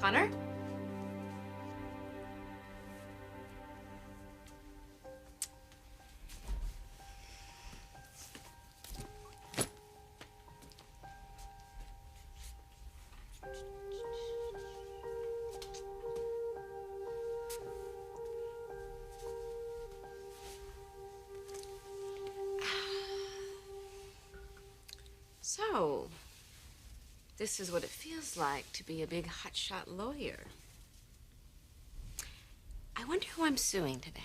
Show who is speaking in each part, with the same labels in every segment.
Speaker 1: Connor? So, this is what it feels like to be a big hotshot lawyer. I wonder who I'm suing today.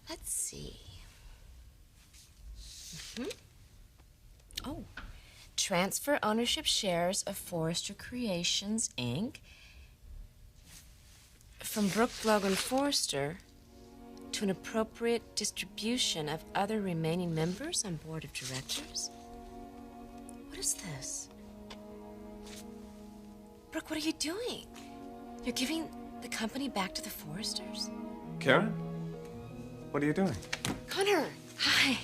Speaker 1: Let's see. Oh, transfer ownership shares of Forrester Creations, Inc. from Brooke, and Forrester to an appropriate distribution of other remaining members on board of directors. What is this? Brooke, what are you doing? You're giving the company back to the Forresters?
Speaker 2: Karen? What are you doing?
Speaker 1: Connor, hi.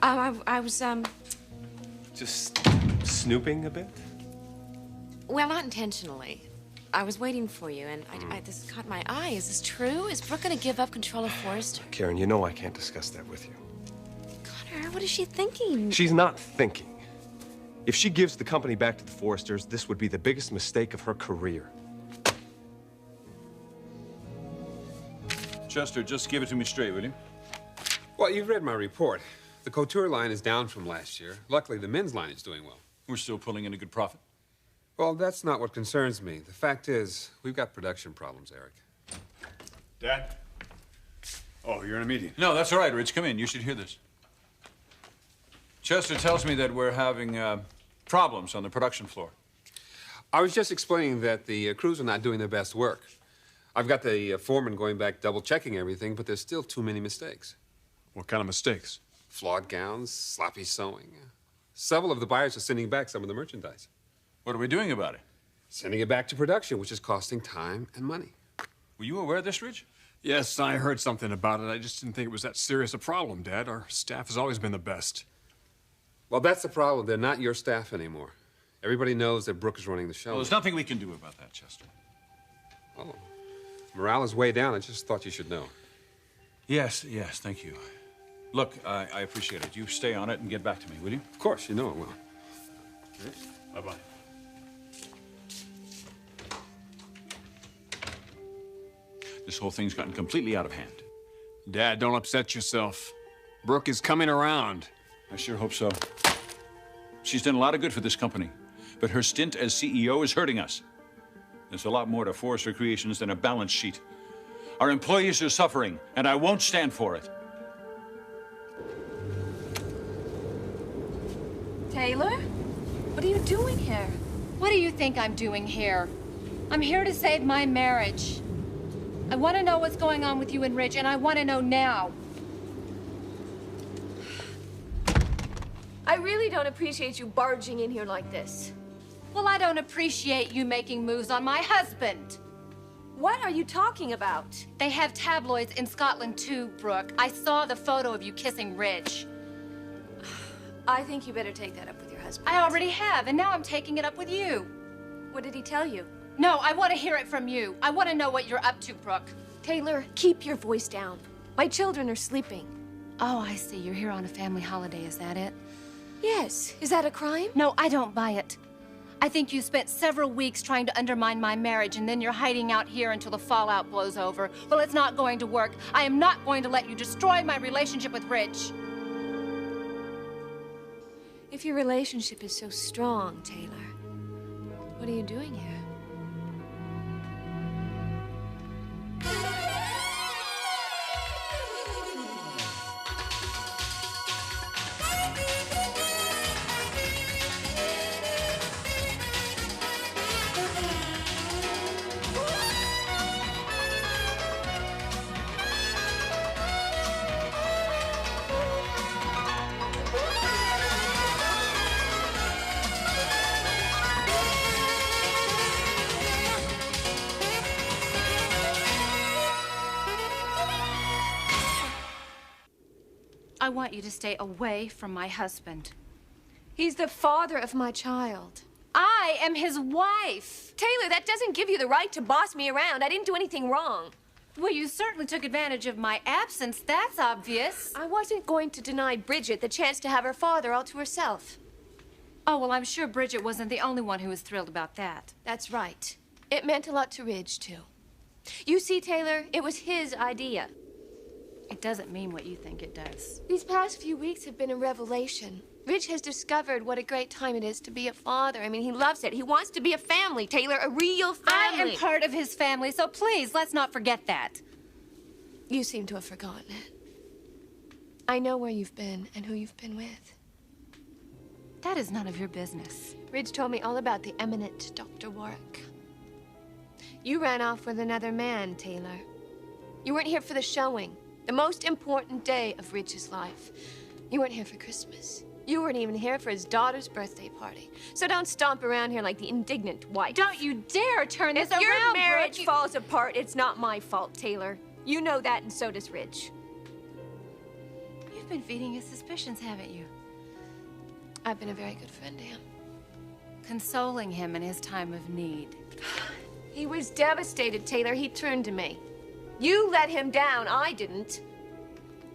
Speaker 1: I was,
Speaker 2: Just snooping a bit?
Speaker 1: well, not intentionally. I was waiting for you, and this caught my eye. Is this true? Is Brooke gonna give up control of Forrester?
Speaker 2: Karen, you know I can't discuss that with you.
Speaker 1: Connor, what is she thinking?
Speaker 2: She's not thinking. If she gives the company back to the Forresters, this would be the biggest mistake of her career.
Speaker 3: Chester, just give it to me straight, will you?
Speaker 4: Well, you've read my report. The couture line is down from last year. Luckily, the men's line is doing well.
Speaker 3: We're still pulling in a good profit.
Speaker 4: Well, that's not what concerns me. The fact is, we've got production problems, Eric.
Speaker 5: Dad? Oh, you're in a meeting.
Speaker 3: No, that's all right, Rich. Come in. You should hear this. Chester tells me that we're having problems on the production floor.
Speaker 4: I was just explaining that the crews are not doing their best work. I've got the foreman going back double-checking everything, but there's still too many mistakes.
Speaker 5: What kind of mistakes?
Speaker 4: Flawed gowns, sloppy sewing. Several of the buyers are sending back some of the merchandise.
Speaker 3: What are we doing about it?
Speaker 4: Sending it back to production, which is costing time and money.
Speaker 3: Were you aware of this, Rich?
Speaker 5: Yes, I heard something about it. I just didn't think it was that serious a problem, Dad. Our staff has always been the best.
Speaker 4: Well, that's the problem. They're not your staff anymore. Everybody knows that Brooke is running the show.
Speaker 3: Well, there's nothing we can do about that, Chester.
Speaker 4: Oh, morale is way down. I just thought you should know.
Speaker 3: Yes, thank you. Look, I appreciate it. You stay on it and get back to me, will you?
Speaker 4: Of course, you know it will.
Speaker 5: Okay. Bye-bye.
Speaker 3: This whole thing's gotten completely out of hand.
Speaker 5: Dad, don't upset yourself. Brooke is coming around.
Speaker 3: I sure hope so. She's done a lot of good for this company, but her stint as CEO is hurting us. There's a lot more to Forrester Creations than a balance sheet. Our employees are suffering, and I won't stand for it.
Speaker 6: Taylor? What are you doing here?
Speaker 7: What do you think I'm doing here? I'm here to save my marriage. I want to know what's going on with you and Rich, and I want to know now.
Speaker 6: I really don't appreciate you barging in here like this.
Speaker 7: Well, I don't appreciate you making moves on my husband.
Speaker 6: What are you talking about?
Speaker 7: They have tabloids in Scotland too, Brooke. I saw the photo of you kissing Rich.
Speaker 6: I think you better take that up with your husband.
Speaker 7: I already have, and now I'm taking it up with you.
Speaker 6: What did he tell you?
Speaker 7: No, I want to hear it from you. I want to know what you're up to, Brooke.
Speaker 6: Taylor, keep your voice down. My children are sleeping.
Speaker 7: Oh, I see. You're here on a family holiday, is that it?
Speaker 6: Yes. Is that a crime?
Speaker 7: No, I don't buy it. I think you spent several weeks trying to undermine my marriage, and then you're hiding out here until the fallout blows over. Well, it's not going to work. I am not going to let you destroy my relationship with Rich.
Speaker 6: If your relationship is so strong, Taylor, what are you doing here?
Speaker 7: I want you to stay away from my husband.
Speaker 6: He's the father of my child.
Speaker 7: I I am his wife.
Speaker 6: Taylor, that doesn't give you the right to boss me around. I didn't do anything wrong.
Speaker 7: Well, you certainly took advantage of my absence. That's obvious.
Speaker 6: I wasn't going to deny Bridget the chance to have her father all to herself.
Speaker 7: Oh, well, I'm sure Bridget wasn't the only one who was thrilled about that.
Speaker 6: That's right. It meant a lot to Ridge, too. You see, Taylor, it was his idea.
Speaker 7: It doesn't mean what you think it does.
Speaker 6: These past few weeks have been a revelation. Ridge has discovered what a great time it is to be a father. I mean, he loves it. He wants to be a family, Taylor, a real family.
Speaker 7: I am part of his family, so please, let's not forget that.
Speaker 6: You seem to have forgotten it. I know where you've been and who you've been with.
Speaker 7: That is none of your business.
Speaker 6: Ridge told me all about the eminent Dr. Warwick. You ran off with another man, Taylor. You weren't here for the showing, the most important day of Ridge's life. You weren't here for Christmas. You weren't even here for his daughter's birthday party. So don't stomp around here like the indignant wife.
Speaker 7: Don't you dare turn this around,
Speaker 6: If your marriage
Speaker 7: Brooke.
Speaker 6: falls apart, it's not my fault, Taylor. You know that, and so does Ridge.
Speaker 7: You've been feeding his suspicions, haven't you?
Speaker 6: I've been a very good friend to him.
Speaker 7: Consoling him in his time of need.
Speaker 6: He was devastated, Taylor. He turned to me. You let him down. I didn't.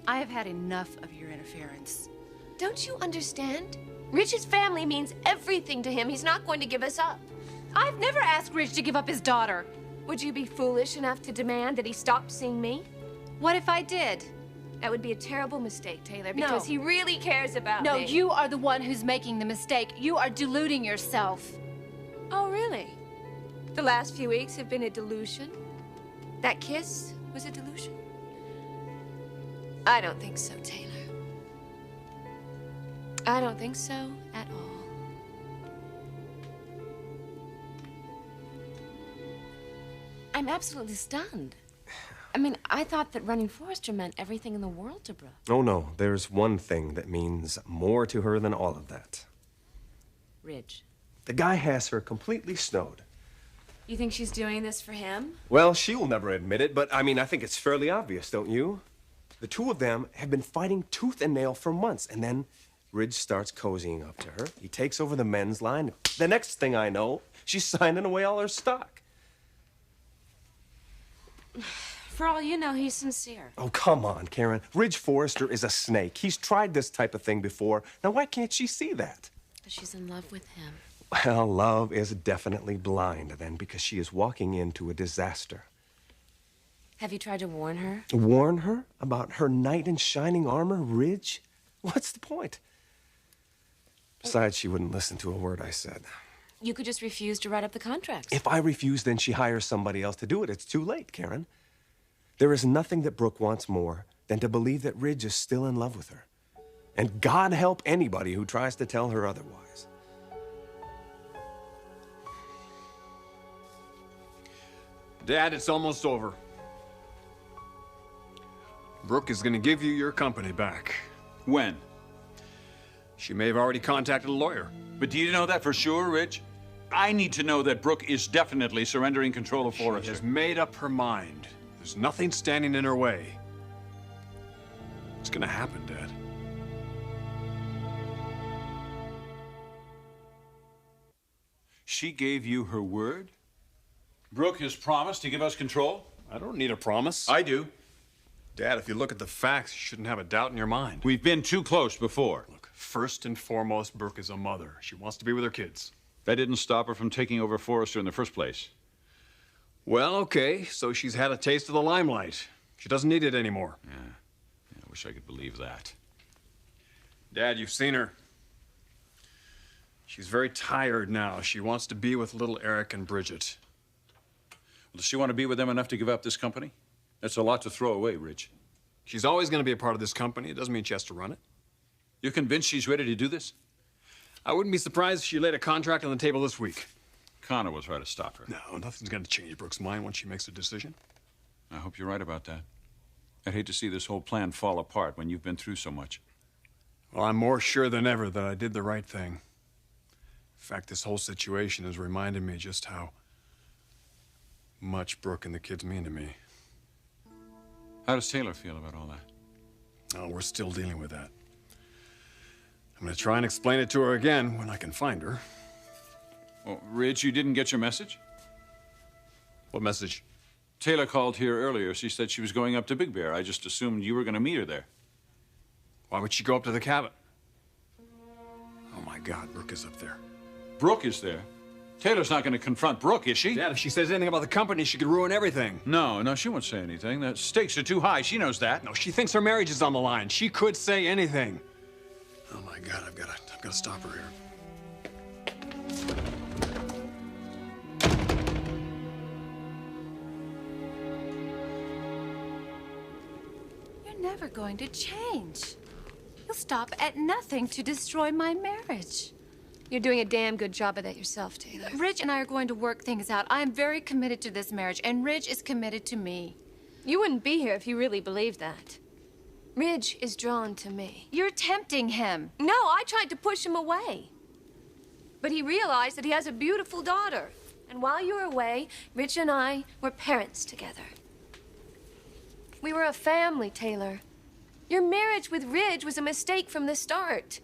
Speaker 7: I have had enough of your interference.
Speaker 6: Don't you understand? Ridge's family means everything to him. He's not going to give us up.
Speaker 7: I've never asked Ridge to give up his daughter.
Speaker 6: Would you be foolish enough to demand that he stop seeing me?
Speaker 7: What if I did?
Speaker 6: That would be a terrible mistake, Taylor,
Speaker 7: No.
Speaker 6: because he really cares about
Speaker 7: No,
Speaker 6: me.
Speaker 7: you are the one who's making the mistake. You are deluding yourself.
Speaker 6: Oh, really? The last few weeks have been a delusion? That kiss was a delusion? I don't think so, Taylor. I don't think so at all.
Speaker 1: I'm absolutely stunned. I mean, I thought that running Forrester meant everything in the world to Brooke.
Speaker 2: Oh, no. There's one thing that means more to her than all of that.
Speaker 1: Ridge.
Speaker 2: The guy has her completely snowed.
Speaker 1: You think she's doing this for him?
Speaker 2: Well, she will never admit it, but I mean, I think it's fairly obvious, don't you? The two of them have been fighting tooth and nail for months, and then Ridge starts cozying up to her. He takes over the men's line. The next thing I know, she's signing away all her stock.
Speaker 1: For all you know, he's sincere.
Speaker 2: Oh, come on, Karen. Ridge Forrester is a snake. He's tried this type of thing before. Now, why can't she see that?
Speaker 1: But she's in love with him.
Speaker 2: Well, love is definitely blind, then, because she is walking into a disaster.
Speaker 1: Have you tried to warn her?
Speaker 2: Warn her about her knight in shining armor, Ridge? What's the point? Besides, she wouldn't listen to a word I said.
Speaker 1: You could just refuse to write up the contracts.
Speaker 2: If I refuse, then she hires somebody else to do it. It's too late, Karen. There is nothing that Brooke wants more than to believe that Ridge is still in love with her. And God help anybody who tries to tell her otherwise.
Speaker 5: Dad, it's almost over. Brooke is going to give you your company back.
Speaker 3: When?
Speaker 5: She may have already contacted a lawyer.
Speaker 3: But do you know that for sure, Rich? I need to know that Brooke is definitely surrendering control of
Speaker 5: She
Speaker 3: Forrester.
Speaker 5: has made up her mind. There's nothing standing in her way. It's going to happen, Dad.
Speaker 3: She gave you her word? Brooke has promised to give us control?
Speaker 5: I don't need a promise.
Speaker 3: I do.
Speaker 5: Dad, if you look at the facts, you shouldn't have a doubt in your mind.
Speaker 3: We've been too close before.
Speaker 5: Look, first and foremost, Brooke is a mother. She wants to be with her kids.
Speaker 3: That didn't stop her from taking over Forrester in the first place.
Speaker 5: Well, okay, so she's had a taste of the limelight. She doesn't need it anymore.
Speaker 3: Yeah, I wish I could believe that.
Speaker 5: Dad, you've seen her. She's very tired now. She wants to be with little Eric and Bridget.
Speaker 3: Well, does she want to be with them enough to give up this company? That's a lot to throw away, Rich.
Speaker 5: She's always going to be a part of this company. It doesn't mean she has to run it.
Speaker 3: You're convinced she's ready to do this?
Speaker 5: I wouldn't be surprised if she laid a contract on the table this week.
Speaker 3: Connor will try to stop her.
Speaker 5: No, nothing's going to change Brooke's mind once she makes a decision.
Speaker 3: I hope you're right about that. I'd hate to see this whole plan fall apart when you've been through so much.
Speaker 5: Well, I'm more sure than ever that I did the right thing. In fact, this whole situation has reminded me just how much Brooke and the kids mean to me.
Speaker 3: How does Taylor feel about all that?
Speaker 5: Oh, we're still dealing with that. I'm going to try and explain it to her again when I can find her.
Speaker 3: Oh, Ridge, you didn't get your message?
Speaker 5: What message?
Speaker 3: Taylor called here earlier. She said she was going up to Big Bear. I just assumed you were going to meet her there.
Speaker 5: Why would she go up to the cabin? Oh, my God, Brooke is up there.
Speaker 3: Brooke is there? Taylor's not going to confront Brooke, is she?
Speaker 5: Dad, if she says anything about the company, she could ruin everything.
Speaker 3: No, she won't say anything. The stakes are too high. She knows that.
Speaker 5: No, she thinks her marriage is on the line. She could say anything. Oh, my God, I've got to stop her here.
Speaker 7: You're never going to change. You'll stop at nothing to destroy my marriage.
Speaker 6: You're doing a damn good job of that yourself, Taylor.
Speaker 7: Ridge and I are going to work things out. I am very committed to this marriage, and Ridge is committed to me.
Speaker 6: You wouldn't be here if you really believed that. Ridge is drawn to me.
Speaker 7: You're tempting him.
Speaker 6: No, I tried to push him away. But he realized that he has a beautiful daughter. And while you were away, Ridge and I were parents together. We were a family, Taylor. Your marriage with Ridge was a mistake from the start.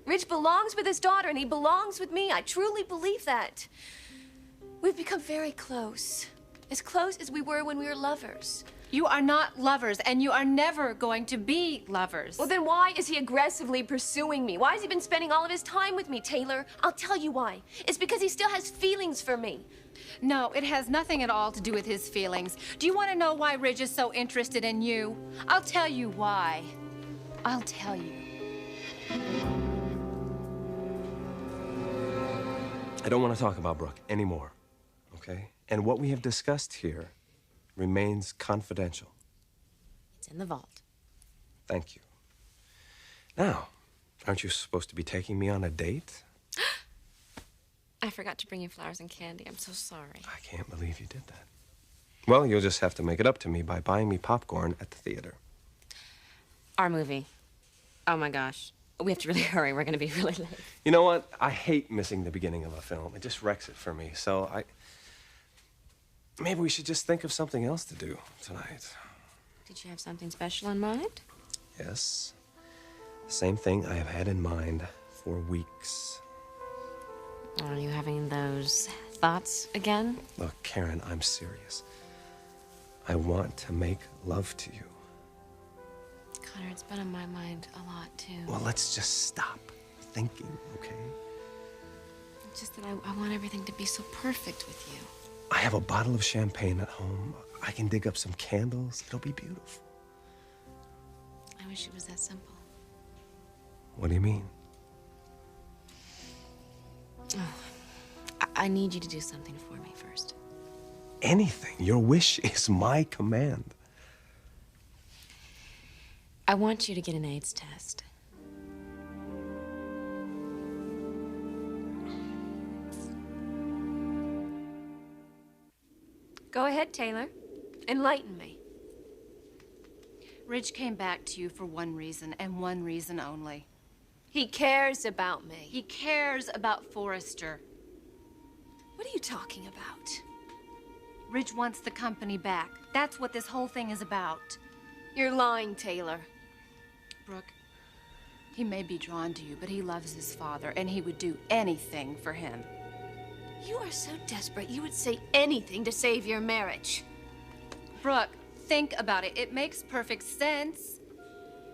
Speaker 6: Ridge belongs with his daughter, and he belongs with me. I truly believe that. We've become very close. As close as we were when we were lovers.
Speaker 7: You are not lovers, and you are never going to be lovers.
Speaker 6: Well, then why is he aggressively pursuing me? Why has he been spending all of his time with me, Taylor? I'll tell you why. It's because he still has feelings for me.
Speaker 7: No, it has nothing at all to do with his feelings. Do you want to know why Ridge is so interested in you? I'll tell you why. I'll tell you.
Speaker 2: I don't want to talk about Brooke anymore, okay? And what we have discussed here remains confidential.
Speaker 1: It's in the vault.
Speaker 2: Thank you. Now, aren't you supposed to be taking me on a date?
Speaker 1: I forgot to bring you flowers and candy. I'm so sorry.
Speaker 2: I can't believe you did that. Well, you'll just have to make it up to me by buying me popcorn at the theater.
Speaker 1: Our movie. Oh my gosh. We have to really hurry. We're going to be really late.
Speaker 2: You know what? I hate missing the beginning of a film. It just wrecks it for me. So maybe we should just think of something else to do tonight.
Speaker 1: Did you have something special in mind?
Speaker 2: Yes. The same thing I have had in mind for weeks.
Speaker 1: Are you having those thoughts again?
Speaker 2: Look, Karen, I'm serious. I want to make love to you.
Speaker 1: Connor, it's been on my mind a lot, too.
Speaker 2: Well, let's just stop thinking, okay?
Speaker 1: It's just that I want everything to be so perfect with you.
Speaker 2: I have a bottle of champagne at home. I can dig up some candles. It'll be beautiful.
Speaker 1: I wish it was that simple.
Speaker 2: What do you mean?
Speaker 1: Oh, I need you to do something for me first.
Speaker 2: Anything. Your wish is my command.
Speaker 1: I want you to get an AIDS test.
Speaker 6: Go ahead, Taylor. Enlighten me.
Speaker 7: Ridge came back to you for one reason, and one reason only.
Speaker 6: He cares about me.
Speaker 7: He cares about Forrester.
Speaker 6: What are you talking about?
Speaker 7: Ridge wants the company back. That's what this whole thing is about.
Speaker 6: You're lying, Taylor.
Speaker 7: Brooke, he may be drawn to you, but he loves his father, and he would do anything for him.
Speaker 6: You are so desperate, you would say anything to save your marriage.
Speaker 7: Brooke, think about it. It makes perfect sense.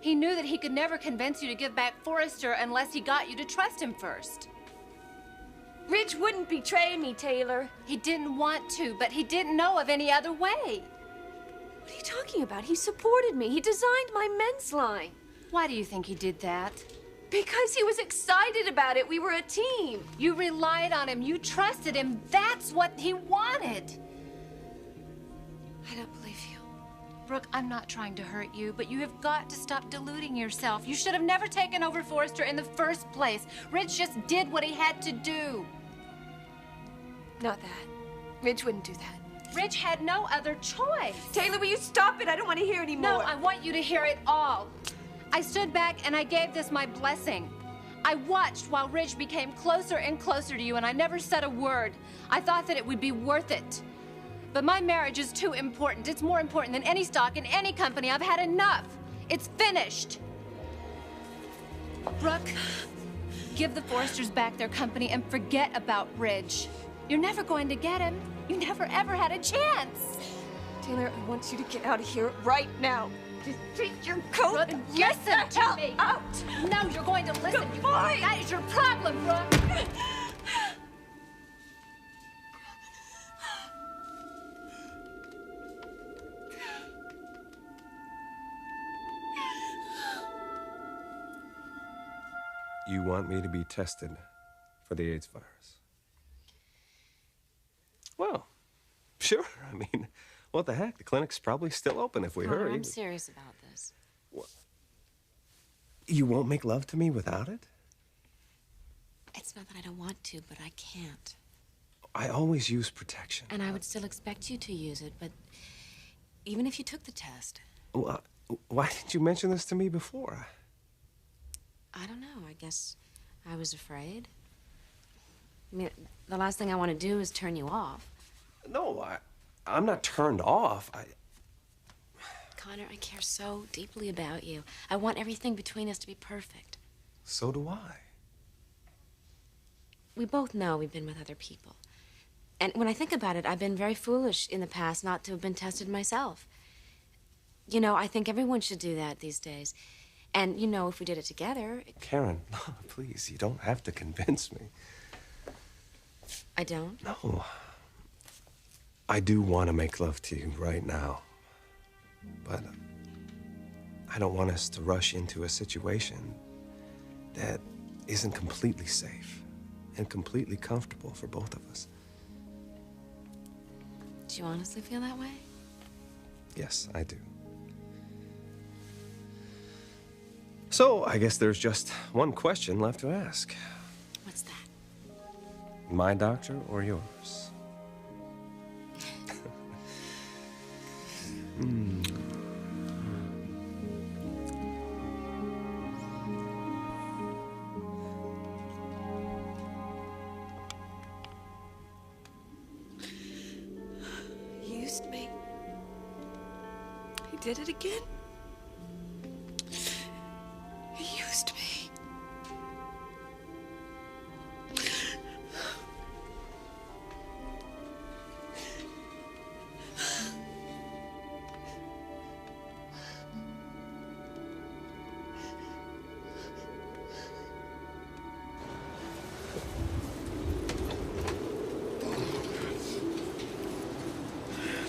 Speaker 7: He knew that he could never convince you to give back Forrester unless he got you to trust him first.
Speaker 6: Ridge wouldn't betray me, Taylor.
Speaker 7: He didn't want to, but he didn't know of any other way.
Speaker 6: What are you talking about? He supported me. He designed my men's line.
Speaker 7: Why do you think he did that?
Speaker 6: Because he was excited about it. We were a team.
Speaker 7: You relied on him. You trusted him. That's what he wanted.
Speaker 6: I don't believe you.
Speaker 7: Brooke, I'm not trying to hurt you, but you have got to stop deluding yourself. You should have never taken over Forrester in the first place. Ridge just did what he had to do.
Speaker 6: Not that. Ridge wouldn't do that.
Speaker 7: Ridge had no other choice.
Speaker 6: Taylor, will you stop it? I don't want to hear anymore.
Speaker 7: No, I want you to hear it all. I stood back and I gave this my blessing. I watched while Ridge became closer and closer to you, and I never said a word. I thought that it would be worth it. But my marriage is too important. It's more important than any stock in any company. I've had enough. It's finished. Brooke, Give the Forresters back their company and forget about Ridge. You're never going to get him. You never, ever had a chance.
Speaker 6: Taylor, I want you to get out of here right now. Just take your coat
Speaker 7: Brooke,
Speaker 6: and get the
Speaker 7: listen to
Speaker 6: hell
Speaker 7: me.
Speaker 6: out.
Speaker 7: No, you're going to listen.
Speaker 6: Goodbye.
Speaker 7: That is your problem, Brooke.
Speaker 2: You want me to be tested for the AIDS virus? Well, sure. I mean, what the heck? The clinic's probably still open if we hurry.
Speaker 1: I'm serious about this.
Speaker 2: You won't make love to me without it?
Speaker 1: It's not that I don't want to, but I can't.
Speaker 2: I always use protection.
Speaker 1: And I would still expect you to use it, but even if you took the test.
Speaker 2: Well, why didn't you mention this to me before?
Speaker 1: I don't know. I guess I was afraid. I mean, the last thing I want to do is turn you off.
Speaker 2: No, I'm not turned off.
Speaker 1: Connor, I care so deeply about you. I want everything between us to be perfect.
Speaker 2: So do I.
Speaker 1: We both know we've been with other people. And when I think about it, I've been very foolish in the past not to have been tested myself. You know, I think everyone should do that these days. And, you know, if we did it together...
Speaker 2: Karen, please, you don't have to convince me.
Speaker 1: I don't?
Speaker 2: No. I do want to make love to you right now. But I don't want us to rush into a situation that isn't completely safe and completely comfortable for both of us.
Speaker 1: Do you honestly feel that way?
Speaker 2: Yes, I do. So, I guess there's just one question left to ask.
Speaker 1: What's that?
Speaker 2: My doctor or yours?
Speaker 6: He used me. He did it again. He used me.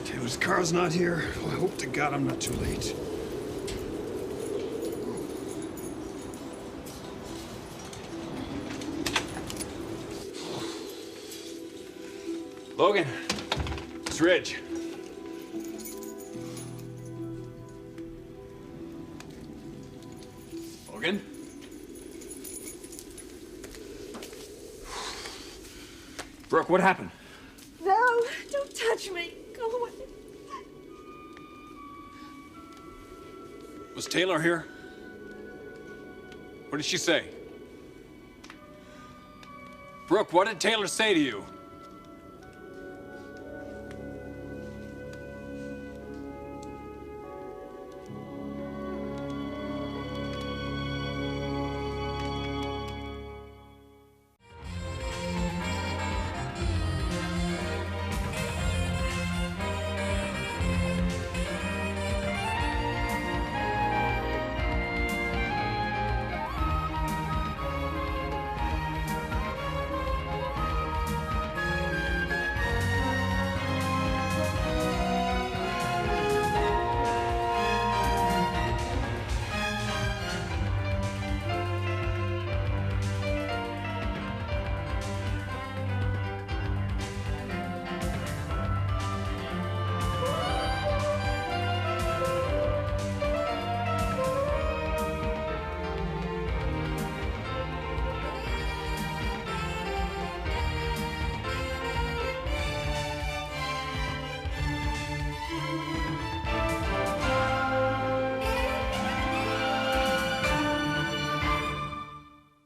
Speaker 5: Taylor's car's not here. Well, I hope to God I'm not too late.
Speaker 3: Logan, it's Ridge. Logan? Brooke, what happened?
Speaker 6: No, don't touch me. Go away.
Speaker 3: Was Taylor here? What did she say? Brooke, what did Taylor say to you?